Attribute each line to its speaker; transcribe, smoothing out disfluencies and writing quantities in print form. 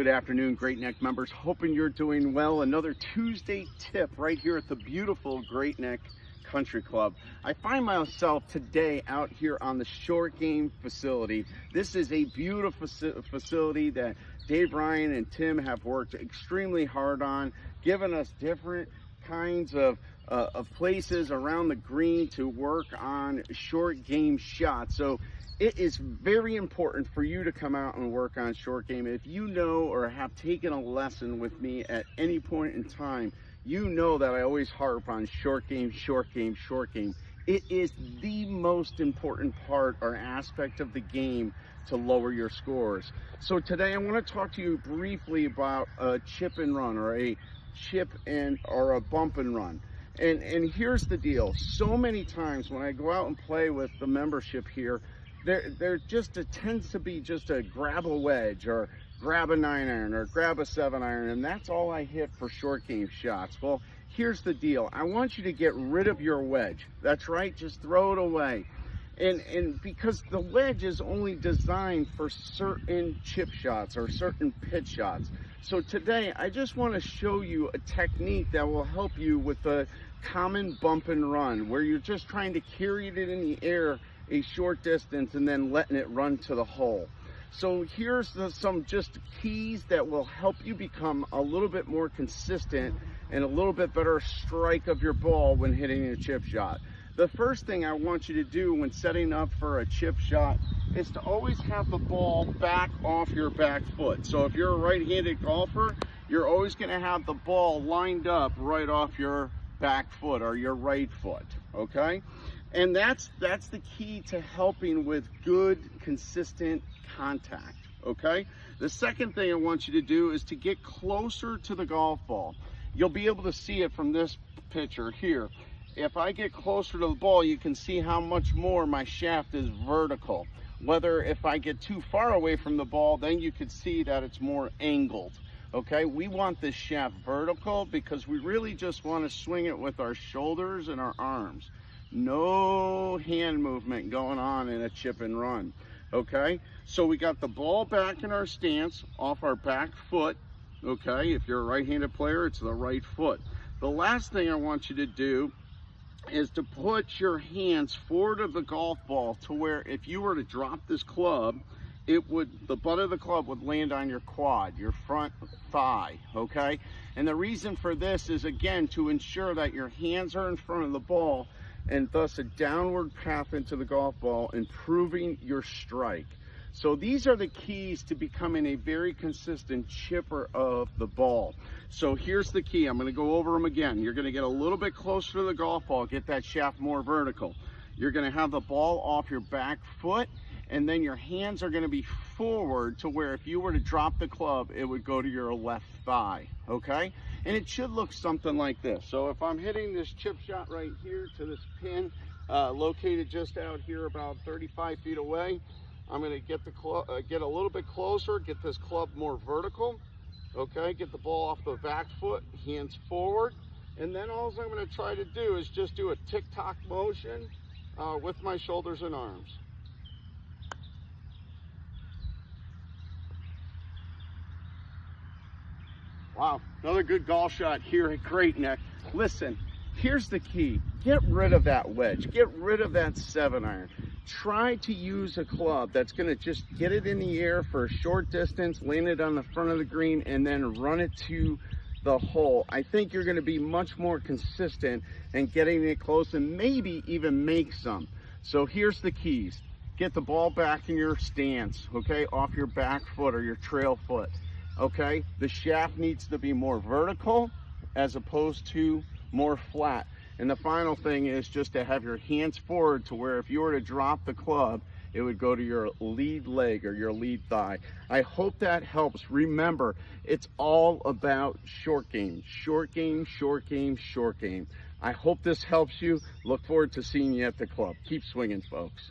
Speaker 1: Good afternoon, Great Neck members. Hoping you're doing well. Another Tuesday tip right here at the beautiful Great Neck Country Club. I find myself today out here on the short game facility. This is a beautiful facility that Dave, Ryan, and Tim have worked extremely hard on, giving us different kinds of places around the green to work on short game shots. So it is very important for you to come out and work on short game. If you know or have taken a lesson with me at any point in time, you know that I always harp on short game, short game, short game. It is the most important part or aspect of the game to lower your scores. So today I want to talk to you briefly about a chip and run, or a or a bump and run. And here's the deal. So many times when I go out and play with the membership here, there just tends to be just a grab a wedge or grab a 9-iron or grab a 7-iron, and that's all I hit for short game shots. Well, here's the deal. I want you to get rid of your wedge. That's right, just throw it away. And because the wedge is only designed for certain chip shots or certain pitch shots. So today I just want to show you a technique that will help you with the common bump and run, where you're just trying to carry it in the air a short distance and then letting it run to the hole. So here's some just keys that will help you become a little bit more consistent and a little bit better strike of your ball when hitting a chip shot. The first thing I want you to do when setting up for a chip shot is to always have the ball back off your back foot. So if you're a right-handed golfer, you're always going to have the ball lined up right off your back foot or your right foot, okay? And that's the key to helping with good, consistent contact, okay? The second thing I want you to do is to get closer to the golf ball. You'll be able to see it from this picture here. If I get closer to the ball, you can see how much more my shaft is vertical. Whether if I get too far away from the ball, then you could see that it's more angled. Okay, we want this shaft vertical because we really just want to swing it with our shoulders and our arms. No hand movement going on in a chip and run. Okay, so we got the ball back in our stance off our back foot. Okay, if you're a right-handed player, it's the right foot. The last thing I want you to do is to put your hands forward of the golf ball to where if you were to drop this club, the butt of the club would land on your quad, your front thigh, okay? And the reason for this is, again, to ensure that your hands are in front of the ball and thus a downward path into the golf ball, improving your strike. So these are the keys to becoming a very consistent chipper of the ball. So here's the key. I'm going to go over them again. You're going to get a little bit closer to the golf ball, get that shaft more vertical. You're going to have the ball off your back foot, and then your hands are going to be forward to where if you were to drop the club, it would go to your left thigh, okay? And it should look something like this. So if I'm hitting this chip shot right here to this pin, located just out here about 35 feet away, I'm going to get get a little bit closer, get this club more vertical, okay? Get the ball off the back foot, hands forward, and then all I'm going to try to do is just do a tick-tock motion with my shoulders and arms. Wow, another good golf shot here at Great Neck. Listen, here's the key. Get rid of that wedge. Get rid of that 7-iron. Try to use a club that's going to just get it in the air for a short distance, land it on the front of the green, and then run it to the hole. I think you're going to be much more consistent in getting it close and maybe even make some. So here's the keys. Get the ball back in your stance, okay, off your back foot or your trail foot. Okay, the shaft needs to be more vertical as opposed to more flat. And the final thing is just to have your hands forward to where if you were to drop the club, it would go to your lead leg or your lead thigh. I hope that helps. Remember, it's all about short game, short game, short game, short game. I hope this helps you. Look forward to seeing you at the club. Keep swinging, folks.